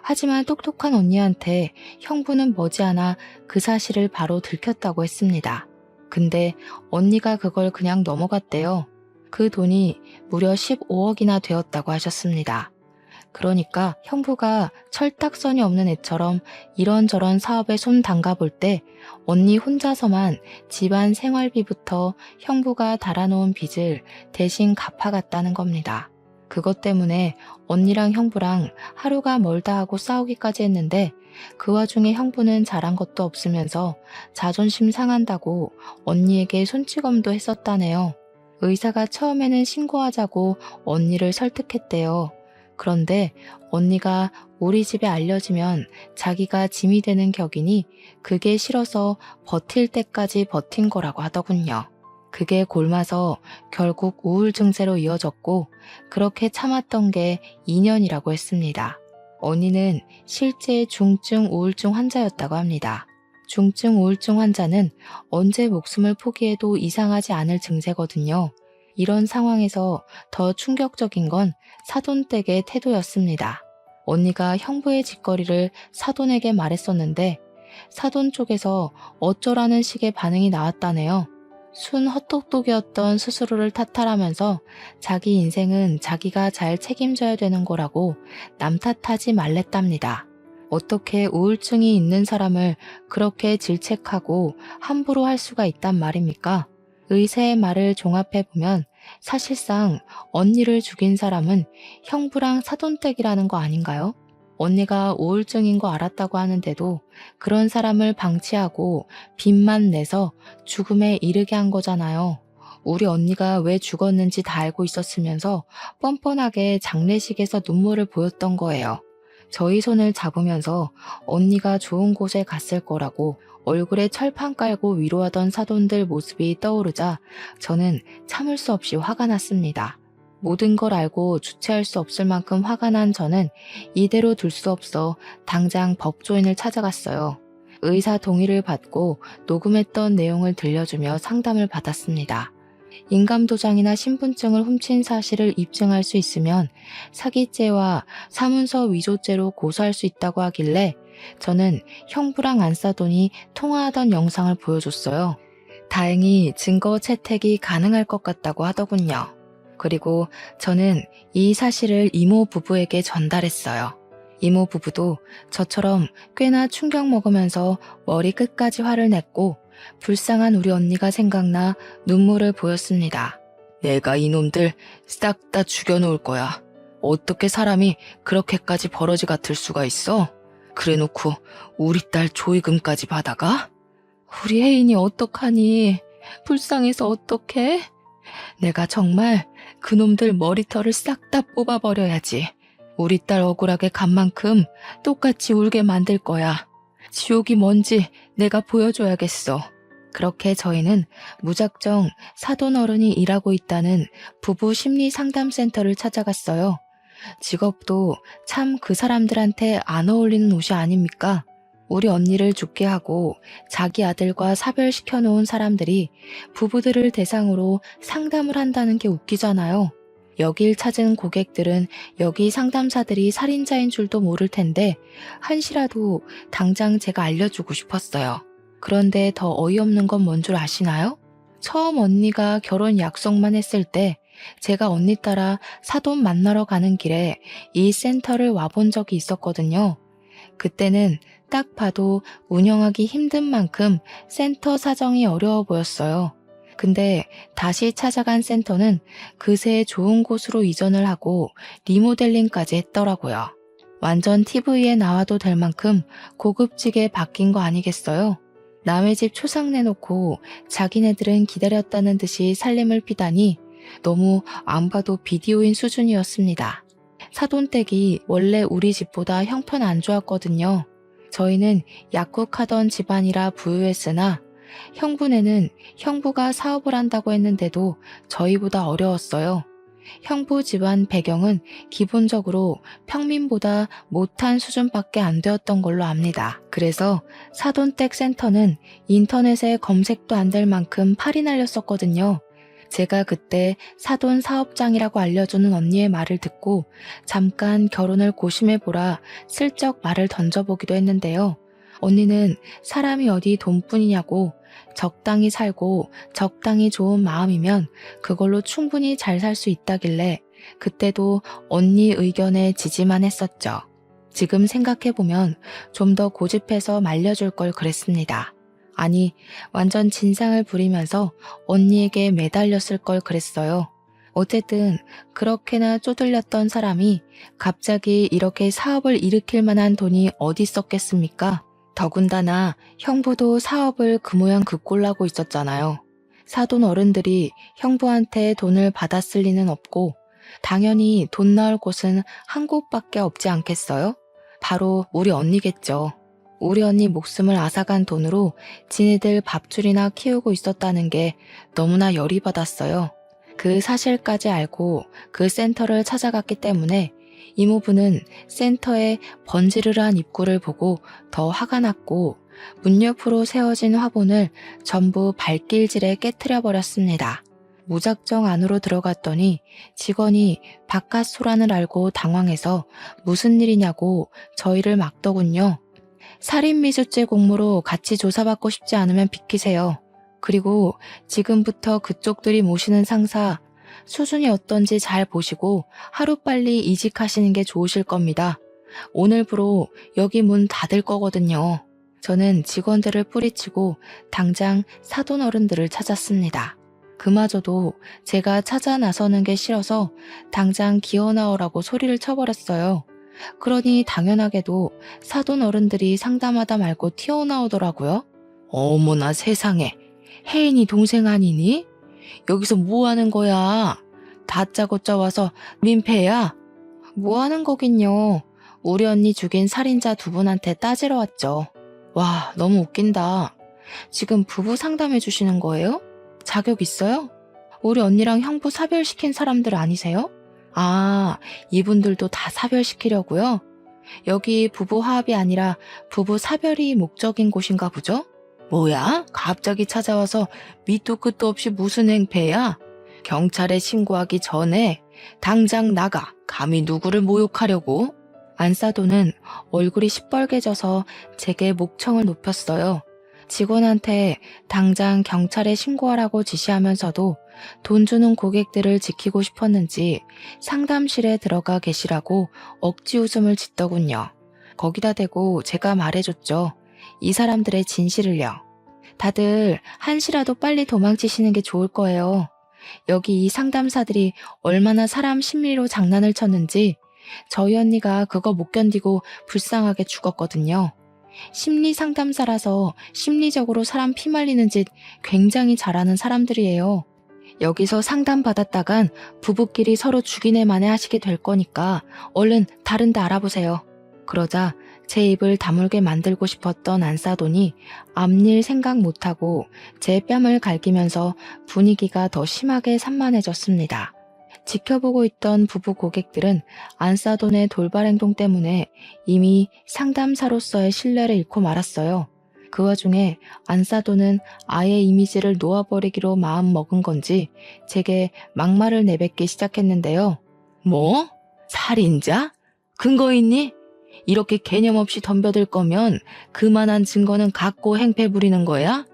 [SPEAKER 1] 하지만 똑똑한 언니한테 형부는 머지않아 그 사실을 바로 들켰다고 했습니다. 근데 언니가 그걸 그냥 넘어갔대요. 그 돈이 무려 15억이나 되었다고 하셨습니다. 그러니까 형부가 철딱선이 없는 애처럼 이런저런 사업에 손 담가볼 때 언니 혼자서만 집안 생활비부터 형부가 달아놓은 빚을 대신 갚아갔다는 겁니다. 그것 때문에 언니랑 형부랑 하루가 멀다 하고 싸우기까지 했는데 그 와중에 형부는 잘한 것도 없으면서 자존심 상한다고 언니에게 손찌검도 했었다네요. 의사가 처음에는 신고하자고 언니를 설득했대요. 그런데 언니가 우리 집에 알려지면 자기가 짐이 되는 격이니 그게 싫어서 버틸 때까지 버틴 거라고 하더군요. 그게 골마서 결국 우울 증세로 이어졌고 그렇게 참았던 게 2년이라고 했습니다. 언니는 실제 중증 우울증 환자였다고 합니다. 중증 우울증 환자는 언제 목숨을 포기해도 이상하지 않을 증세거든요. 이런 상황에서 더 충격적인 건 사돈댁의 태도였습니다. 언니가 형부의 짓거리를 사돈에게 말했었는데 사돈 쪽에서 어쩌라는 식의 반응이 나왔다네요. 순 헛똑똑이었던 스스로를 탓하라면서 자기 인생은 자기가 잘 책임져야 되는 거라고 남 탓하지 말랬답니다. 어떻게 우울증이 있는 사람을 그렇게 질책하고 함부로 할 수가 있단 말입니까? 의사의 말을 종합해보면 사실상 언니를 죽인 사람은 형부랑 사돈댁이라는 거 아닌가요? 언니가 우울증인 거 알았다고 하는데도 그런 사람을 방치하고 빚만 내서 죽음에 이르게 한 거잖아요. 우리 언니가 왜 죽었는지 다 알고 있었으면서 뻔뻔하게 장례식에서 눈물을 보였던 거예요. 저희 손을 잡으면서 언니가 좋은 곳에 갔을 거라고 얼굴에 철판 깔고 위로하던 사돈들 모습이 떠오르자 저는 참을 수 없이 화가 났습니다. 모든 걸 알고 주체할 수 없을 만큼 화가 난 저는 이대로 둘 수 없어 당장 법조인을 찾아갔어요. 의사 동의를 받고 녹음했던 내용을 들려주며 상담을 받았습니다. 인감도장이나 신분증을 훔친 사실을 입증할 수 있으면 사기죄와 사문서 위조죄로 고소할 수 있다고 하길래 저는 형부랑 안사돈이 통화하던 영상을 보여줬어요. 다행히 증거 채택이 가능할 것 같다고 하더군요. 그리고 저는 이 사실을 이모 부부에게 전달했어요. 이모 부부도 저처럼 꽤나 충격 먹으면서 머리 끝까지 화를 냈고 불쌍한 우리 언니가 생각나 눈물을 보였습니다. 내가 이놈들 싹 다 죽여놓을 거야. 어떻게 사람이 그렇게까지 버러지 같을 수가 있어? 그래놓고 우리 딸 조의금까지 받아가? 우리 혜인이 어떡하니? 불쌍해서 어떡해? 내가 정말 그놈들 머리털을 싹 다 뽑아버려야지. 우리 딸 억울하게 간 만큼 똑같이 울게 만들 거야. 지옥이 뭔지 내가 보여줘야겠어. 그렇게 저희는 무작정 사돈 어른이 일하고 있다는 부부 심리 상담센터를 찾아갔어요. 직업도 참 그 사람들한테 안 어울리는 옷이 아닙니까? 우리 언니를 죽게 하고 자기 아들과 사별시켜 놓은 사람들이 부부들을 대상으로 상담을 한다는 게 웃기잖아요. 여길 찾은 고객들은 여기 상담사들이 살인자인 줄도 모를 텐데 한시라도 당장 제가 알려주고 싶었어요. 그런데 더 어이없는 건 뭔 줄 아시나요? 처음 언니가 결혼 약속만 했을 때 제가 언니 따라 사돈 만나러 가는 길에 이 센터를 와본 적이 있었거든요. 그때는 딱 봐도 운영하기 힘든 만큼 센터 사정이 어려워 보였어요. 근데 다시 찾아간 센터는 그새 좋은 곳으로 이전을 하고 리모델링까지 했더라고요. 완전 TV에 나와도 될 만큼 고급지게 바뀐 거 아니겠어요? 남의 집 초상 내놓고 자기네들은 기다렸다는 듯이 살림을 피다니 너무 안 봐도 비디오인 수준이었습니다. 사돈댁이 원래 우리 집보다 형편 안 좋았거든요. 저희는 약국하던 집안이라 부유했으나 형부네는 형부가 사업을 한다고 했는데도 저희보다 어려웠어요. 형부 집안 배경은 기본적으로 평민보다 못한 수준밖에 안 되었던 걸로 압니다. 그래서 사돈댁 센터는 인터넷에 검색도 안 될 만큼 팔이 날렸었거든요. 제가 그때 사돈 사업장이라고 알려주는 언니의 말을 듣고 잠깐 결혼을 고심해보라 슬쩍 말을 던져보기도 했는데요. 언니는 사람이 어디 돈뿐이냐고 적당히 살고 적당히 좋은 마음이면 그걸로 충분히 잘 살 수 있다길래 그때도 언니 의견에 지지만 했었죠. 지금 생각해보면 좀 더 고집해서 말려줄 걸 그랬습니다. 아니, 완전 진상을 부리면서 언니에게 매달렸을 걸 그랬어요. 어쨌든 그렇게나 쪼들렸던 사람이 갑자기 이렇게 사업을 일으킬 만한 돈이 어디 있었겠습니까? 더군다나 형부도 사업을 그 모양 그 꼴나고 있었잖아요. 사돈 어른들이 형부한테 돈을 받았을 리는 없고 당연히 돈 나올 곳은 한 곳밖에 없지 않겠어요? 바로 우리 언니겠죠. 우리 언니 목숨을 앗아간 돈으로 지네들 밥줄이나 키우고 있었다는 게 너무나 열이 받았어요. 그 사실까지 알고 그 센터를 찾아갔기 때문에 이모부는 센터의 번지르르한 입구를 보고 더 화가 났고 문 옆으로 세워진 화분을 전부 발길질에 깨트려 버렸습니다. 무작정 안으로 들어갔더니 직원이 바깥 소란을 알고 당황해서 무슨 일이냐고 저희를 막더군요. 살인미수죄 공모로 같이 조사받고 싶지 않으면 비키세요. 그리고 지금부터 그쪽들이 모시는 상사 수준이 어떤지 잘 보시고 하루빨리 이직하시는 게 좋으실 겁니다. 오늘부로 여기 문 닫을 거거든요. 저는 직원들을 뿌리치고 당장 사돈 어른들을 찾았습니다. 그마저도 제가 찾아 나서는 게 싫어서 당장 기어 나오라고 소리를 쳐버렸어요. 그러니 당연하게도 사돈 어른들이 상담하다 말고 튀어나오더라고요. 어머나 세상에, 혜인이 동생 아니니? 여기서 뭐 하는 거야? 다짜고짜 와서 민폐야? 뭐 하는 거긴요. 우리 언니 죽인 살인자 두 분한테 따지러 왔죠. 와, 너무 웃긴다. 지금 부부 상담해 주시는 거예요? 자격 있어요? 우리 언니랑 형부 사별시킨 사람들 아니세요? 아, 이분들도 다 사별시키려고요? 여기 부부 화합이 아니라 부부 사별이 목적인 곳인가 보죠? 뭐야? 갑자기 찾아와서 밑도 끝도 없이 무슨 행패야? 경찰에 신고하기 전에 당장 나가. 감히 누구를 모욕하려고? 안사도는 얼굴이 시뻘개져서 제게 목청을 높였어요. 직원한테 당장 경찰에 신고하라고 지시하면서도 돈 주는 고객들을 지키고 싶었는지 상담실에 들어가 계시라고 억지 웃음을 짓더군요. 거기다 대고 제가 말해줬죠. 이 사람들의 진실을요. 다들 한시라도 빨리 도망치시는 게 좋을 거예요. 여기 이 상담사들이 얼마나 사람 심리로 장난을 쳤는지 저희 언니가 그거 못 견디고 불쌍하게 죽었거든요. 심리 상담사라서 심리적으로 사람 피말리는 짓 굉장히 잘하는 사람들이에요. 여기서 상담받았다간 부부끼리 서로 죽이네 마네 하시게 될 거니까 얼른 다른 데 알아보세요. 그러자 제 입을 다물게 만들고 싶었던 안사돈이 앞일 생각 못하고 제 뺨을 갈기면서 분위기가 더 심하게 산만해졌습니다. 지켜보고 있던 부부 고객들은 안사돈의 돌발 행동 때문에 이미 상담사로서의 신뢰를 잃고 말았어요. 그 와중에 안사돈은 아예 이미지를 놓아버리기로 마음먹은 건지 제게 막말을 내뱉기 시작했는데요. 뭐? 살인자? 근거 있니? 이렇게 개념 없이 덤벼들 거면 그만한 증거는 갖고 행패 부리는 거야?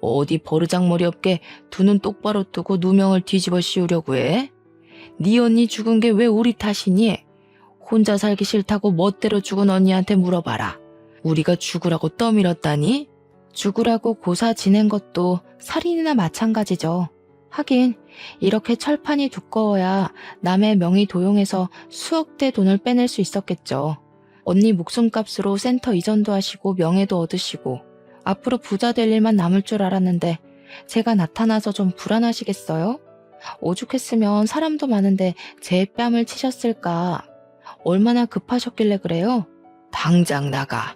[SPEAKER 1] 어디 버르장머리 없게 두 눈 똑바로 뜨고 누명을 뒤집어 씌우려고 해? 네 언니 죽은 게 왜 우리 탓이니? 혼자 살기 싫다고 멋대로 죽은 언니한테 물어봐라. 우리가 죽으라고 떠밀었다니? 죽으라고 고사 지낸 것도 살인이나 마찬가지죠. 하긴 이렇게 철판이 두꺼워야 남의 명의 도용해서 수억대 돈을 빼낼 수 있었겠죠. 언니 목숨값으로 센터 이전도 하시고 명예도 얻으시고 앞으로 부자 될 일만 남을 줄 알았는데 제가 나타나서 좀 불안하시겠어요? 오죽했으면 사람도 많은데 제 뺨을 치셨을까? 얼마나 급하셨길래 그래요? 당장 나가.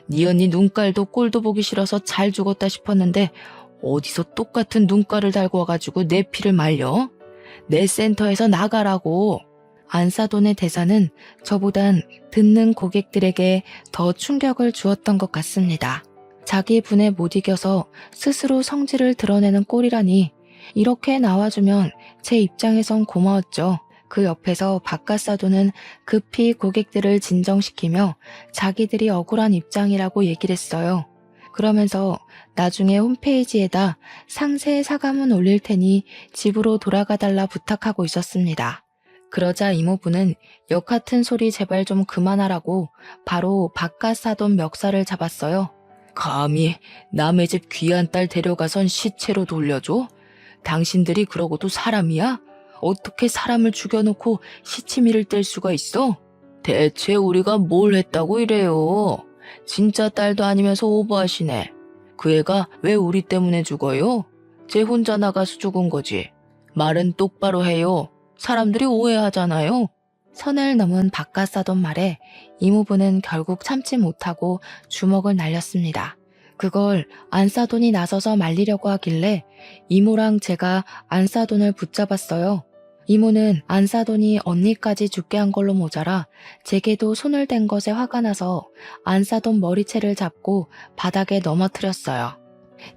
[SPEAKER 1] 네 언니 눈깔도 꼴도 보기 싫어서 잘 죽었다 싶었는데 어디서 똑같은 눈가를 달고 와가지고 내 피를 말려? 내 센터에서 나가라고. 안사돈의 대사는 저보단 듣는 고객들에게 더 충격을 주었던 것 같습니다. 자기 분에 못 이겨서 스스로 성질을 드러내는 꼴이라니 이렇게 나와주면 제 입장에선 고마웠죠. 그 옆에서 박가사도는 급히 고객들을 진정시키며 자기들이 억울한 입장이라고 얘기를 했어요. 그러면서 나중에 홈페이지에다 상세 사과문 올릴 테니 집으로 돌아가달라 부탁하고 있었습니다. 그러자 이모부는 역 같은 소리 제발 좀 그만하라고 바로 박가사돈 멱살을 잡았어요. 감히 남의 집 귀한 딸 데려가선 시체로 돌려줘? 당신들이 그러고도 사람이야? 어떻게 사람을 죽여놓고 시치미를 뗄 수가 있어? 대체 우리가 뭘 했다고 이래요? 진짜 딸도 아니면서 오버하시네. 그 애가 왜 우리 때문에 죽어요? 쟤 혼자 나가서 죽은 거지. 말은 똑바로 해요. 사람들이 오해하잖아요. 선을 넘은 박가사돈 말에 이모부는 결국 참지 못하고 주먹을 날렸습니다. 그걸 안사돈이 나서서 말리려고 하길래 이모랑 제가 안사돈을 붙잡았어요. 이모는 안사돈이 언니까지 죽게 한 걸로 모자라 제게도 손을 댄 것에 화가 나서 안사돈 머리채를 잡고 바닥에 넘어뜨렸어요.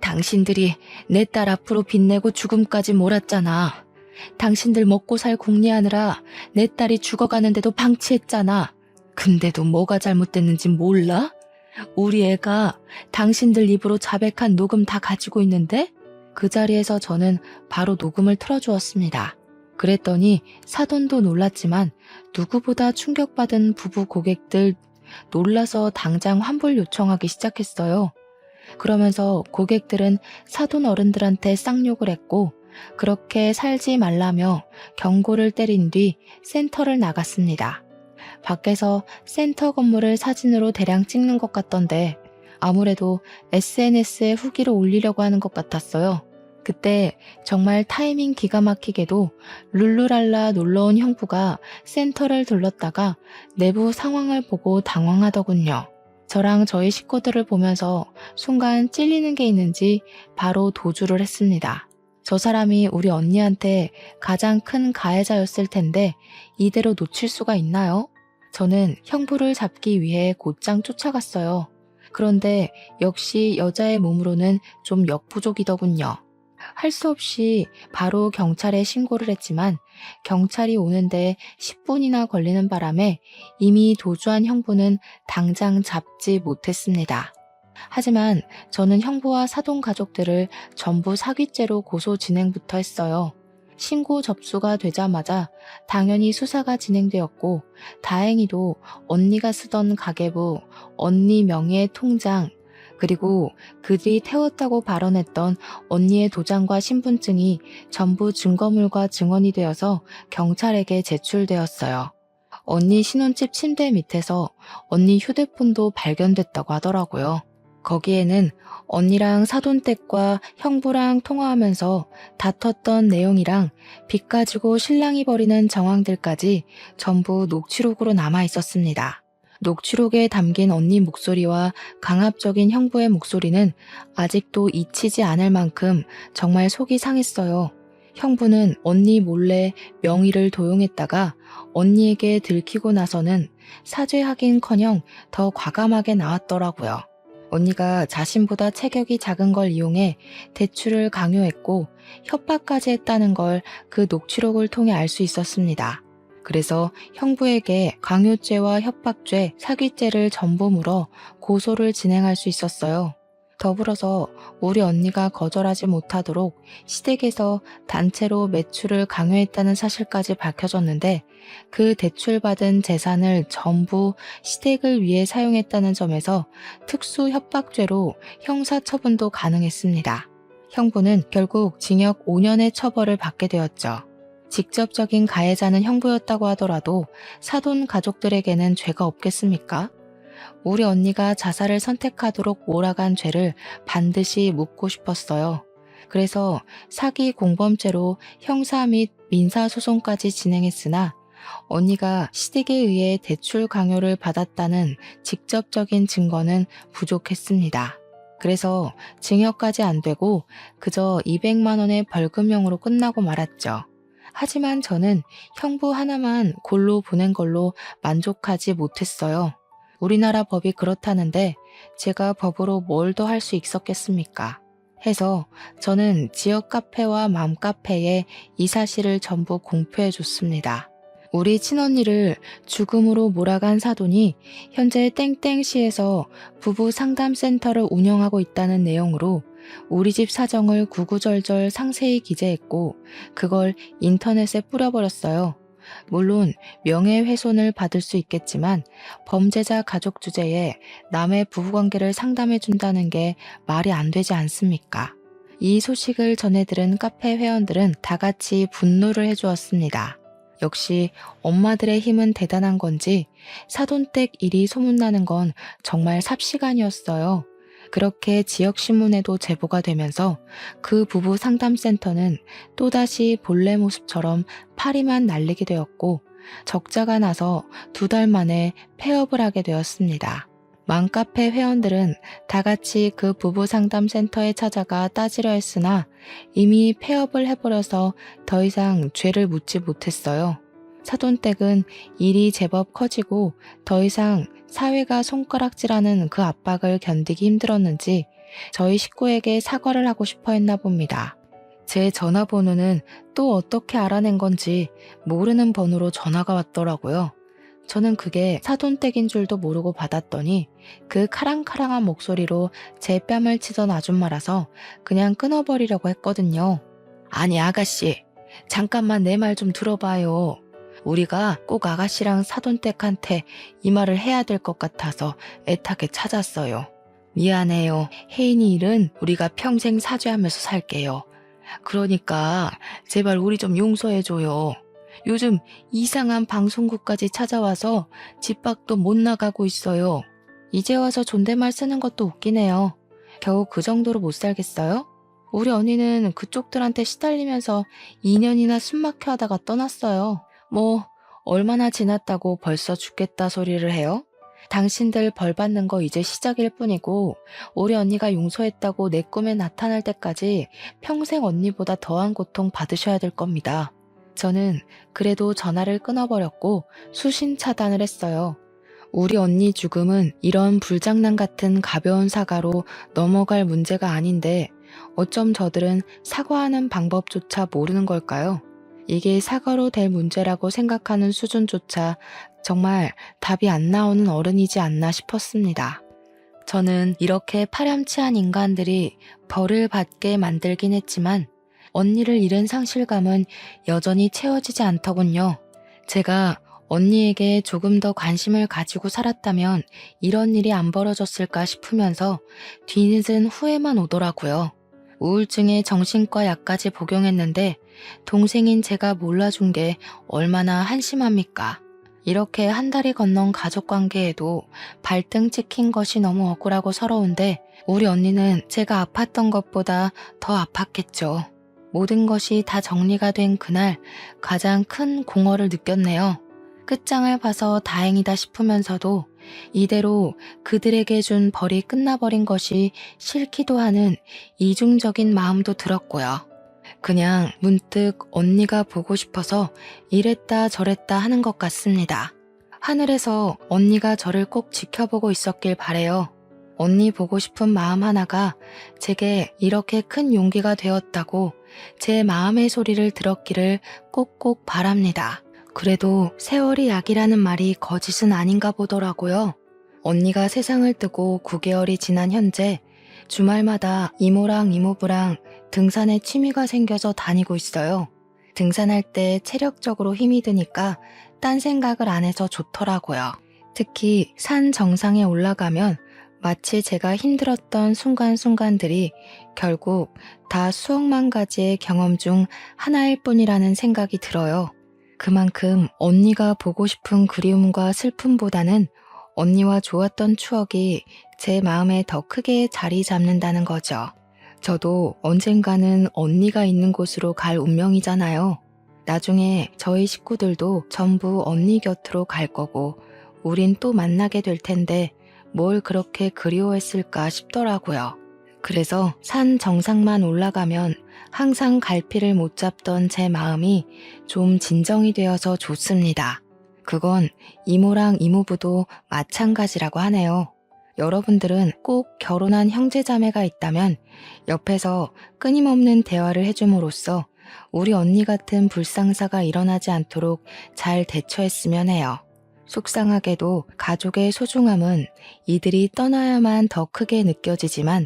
[SPEAKER 1] 당신들이 내 딸 앞으로 빚내고 죽음까지 몰았잖아. 당신들 먹고 살 궁리하느라 내 딸이 죽어가는데도 방치했잖아. 근데도 뭐가 잘못됐는지 몰라? 우리 애가 당신들 입으로 자백한 녹음 다 가지고 있는데? 그 자리에서 저는 바로 녹음을 틀어주었습니다. 그랬더니 사돈도 놀랐지만 누구보다 충격받은 부부 고객들 놀라서 당장 환불 요청하기 시작했어요. 그러면서 고객들은 사돈 어른들한테 쌍욕을 했고 그렇게 살지 말라며 경고를 때린 뒤 센터를 나갔습니다. 밖에서 센터 건물을 사진으로 대량 찍는 것 같던데 아무래도 SNS에 후기를 올리려고 하는 것 같았어요. 그때 정말 타이밍 기가 막히게도 룰루랄라 놀러온 형부가 센터를 들렀다가 내부 상황을 보고 당황하더군요. 저랑 저희 식구들을 보면서 순간 찔리는 게 있는지 바로 도주를 했습니다. 저 사람이 우리 언니한테 가장 큰 가해자였을 텐데 이대로 놓칠 수가 있나요? 저는 형부를 잡기 위해 곧장 쫓아갔어요. 그런데 역시 여자의 몸으로는 좀 역부족이더군요. 할 수 없이 바로 경찰에 신고를 했지만 경찰이 오는데 10분이나 걸리는 바람에 이미 도주한 형부는 당장 잡지 못했습니다. 하지만 저는 형부와 사돈 가족들을 전부 사기죄로 고소 진행부터 했어요. 신고 접수가 되자마자 당연히 수사가 진행되었고 다행히도 언니가 쓰던 가계부, 언니 명의의 통장, 그리고 그들이 태웠다고 발언했던 언니의 도장과 신분증이 전부 증거물과 증언이 되어서 경찰에게 제출되었어요. 언니 신혼집 침대 밑에서 언니 휴대폰도 발견됐다고 하더라고요. 거기에는 언니랑 사돈댁과 형부랑 통화하면서 다퉜던 내용이랑 빚 가지고 신랑이 벌이는 정황들까지 전부 녹취록으로 남아 있었습니다. 녹취록에 담긴 언니 목소리와 강압적인 형부의 목소리는 아직도 잊히지 않을 만큼 정말 속이 상했어요. 형부는 언니 몰래 명의를 도용했다가 언니에게 들키고 나서는 사죄하긴커녕 더 과감하게 나왔더라고요. 언니가 자신보다 체격이 작은 걸 이용해 대출을 강요했고 협박까지 했다는 걸 그 녹취록을 통해 알 수 있었습니다. 그래서 형부에게 강요죄와 협박죄, 사기죄를 전부 물어 고소를 진행할 수 있었어요. 더불어서 우리 언니가 거절하지 못하도록 시댁에서 단체로 매출을 강요했다는 사실까지 밝혀졌는데 그 대출받은 재산을 전부 시댁을 위해 사용했다는 점에서 특수 협박죄로 형사처분도 가능했습니다. 형부는 결국 징역 5년의 처벌을 받게 되었죠. 직접적인 가해자는 형부였다고 하더라도 사돈 가족들에게는 죄가 없겠습니까? 우리 언니가 자살을 선택하도록 몰아간 죄를 반드시 묻고 싶었어요. 그래서 사기 공범죄로 형사 및 민사소송까지 진행했으나 언니가 시댁에 의해 대출 강요를 받았다는 직접적인 증거는 부족했습니다. 그래서 징역까지 안 되고 그저 200만 원의 벌금형으로 끝나고 말았죠. 하지만 저는 형부 하나만 골로 보낸 걸로 만족하지 못했어요. 우리나라 법이 그렇다는데 제가 법으로 뭘 더 할 수 있었겠습니까? 해서 저는 지역 카페와 맘카페에 이 사실을 전부 공표해 줬습니다. 우리 친언니를 죽음으로 몰아간 사돈이 현재 땡땡시에서 부부 상담센터를 운영하고 있다는 내용으로 우리 집 사정을 구구절절 상세히 기재했고 그걸 인터넷에 뿌려버렸어요. 물론 명예훼손을 받을 수 있겠지만 범죄자 가족 주제에 남의 부부관계를 상담해준다는 게 말이 안 되지 않습니까? 이 소식을 전해들은 카페 회원들은 다 같이 분노를 해주었습니다. 역시 엄마들의 힘은 대단한 건지 사돈댁 일이 소문나는 건 정말 삽시간이었어요. 그렇게 지역신문에도 제보가 되면서 그 부부 상담센터는 또다시 본래 모습처럼 파리만 날리게 되었고 적자가 나서 2달 만에 폐업을 하게 되었습니다. 맘카페 회원들은 다 같이 그 부부 상담센터에 찾아가 따지려 했으나 이미 폐업을 해버려서 더 이상 죄를 묻지 못했어요. 사돈댁은 일이 제법 커지고 더 이상 사회가 손가락질하는 그 압박을 견디기 힘들었는지 저희 식구에게 사과를 하고 싶어 했나 봅니다. 제 전화번호는 또 어떻게 알아낸 건지 모르는 번호로 전화가 왔더라고요. 저는 그게 사돈댁인 줄도 모르고 받았더니 그 카랑카랑한 목소리로 제 뺨을 치던 아줌마라서 그냥 끊어버리려고 했거든요. 아니 아가씨, 잠깐만 내 말 좀 들어봐요. 우리가 꼭 아가씨랑 사돈댁한테 이 말을 해야 될 것 같아서 애타게 찾았어요. 미안해요. 혜인이 일은 우리가 평생 사죄하면서 살게요. 그러니까 제발 우리 좀 용서해줘요. 요즘 이상한 방송국까지 찾아와서 집 밖도 못 나가고 있어요. 이제 와서 존댓말 쓰는 것도 웃기네요. 겨우 그 정도로 못 살겠어요? 우리 언니는 그쪽들한테 시달리면서 2년이나 숨막혀 하다가 떠났어요. 뭐 얼마나 지났다고 벌써 죽겠다 소리를 해요? 당신들 벌 받는 거 이제 시작일 뿐이고 우리 언니가 용서했다고 내 꿈에 나타날 때까지 평생 언니보다 더한 고통 받으셔야 될 겁니다. 저는 그래도 전화를 끊어버렸고 수신 차단을 했어요. 우리 언니 죽음은 이런 불장난 같은 가벼운 사과로 넘어갈 문제가 아닌데 어쩜 저들은 사과하는 방법조차 모르는 걸까요? 이게 사과로 될 문제라고 생각하는 수준조차 정말 답이 안 나오는 어른이지 않나 싶었습니다. 저는 이렇게 파렴치한 인간들이 벌을 받게 만들긴 했지만 언니를 잃은 상실감은 여전히 채워지지 않더군요. 제가 언니에게 조금 더 관심을 가지고 살았다면 이런 일이 안 벌어졌을까 싶으면서 뒤늦은 후회만 오더라고요. 우울증에 정신과 약까지 복용했는데 동생인 제가 몰라준 게 얼마나 한심합니까? 이렇게 한 달이 건넌 가족관계에도 발등 찍힌 것이 너무 억울하고 서러운데 우리 언니는 제가 아팠던 것보다 더 아팠겠죠. 모든 것이 다 정리가 된 그날 가장 큰 공허를 느꼈네요. 끝장을 봐서 다행이다 싶으면서도 이대로 그들에게 준 벌이 끝나버린 것이 싫기도 하는 이중적인 마음도 들었고요. 그냥 문득 언니가 보고 싶어서 이랬다 저랬다 하는 것 같습니다. 하늘에서 언니가 저를 꼭 지켜보고 있었길 바래요. 언니 보고 싶은 마음 하나가 제게 이렇게 큰 용기가 되었다고 제 마음의 소리를 들었기를 꼭꼭 바랍니다. 그래도 세월이 약이라는 말이 거짓은 아닌가 보더라고요. 언니가 세상을 뜨고 9개월이 지난 현재 주말마다 이모랑 이모부랑 등산에 취미가 생겨서 다니고 있어요. 등산할 때 체력적으로 힘이 드니까 딴 생각을 안 해서 좋더라고요. 특히 산 정상에 올라가면 마치 제가 힘들었던 순간순간들이 결국 다 수억만 가지의 경험 중 하나일 뿐이라는 생각이 들어요. 그만큼 언니가 보고 싶은 그리움과 슬픔보다는 언니와 좋았던 추억이 제 마음에 더 크게 자리 잡는다는 거죠. 저도 언젠가는 언니가 있는 곳으로 갈 운명이잖아요. 나중에 저희 식구들도 전부 언니 곁으로 갈 거고 우린 또 만나게 될 텐데 뭘 그렇게 그리워했을까 싶더라고요. 그래서 산 정상만 올라가면 항상 갈피를 못 잡던 제 마음이 좀 진정이 되어서 좋습니다. 그건 이모랑 이모부도 마찬가지라고 하네요. 여러분들은 꼭 결혼한 형제자매가 있다면 옆에서 끊임없는 대화를 해줌으로써 우리 언니 같은 불상사가 일어나지 않도록 잘 대처했으면 해요. 속상하게도 가족의 소중함은 이들이 떠나야만 더 크게 느껴지지만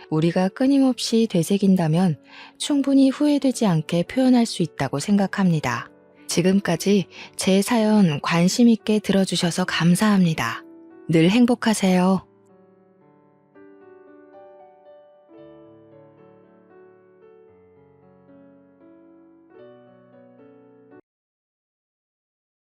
[SPEAKER 1] 우리가 끊임없이 되새긴다면 충분히 후회되지 않게 표현할 수 있다고 생각합니다. 지금까지 제 사연 관심 있게 들어주셔서 감사합니다. 늘 행복하세요.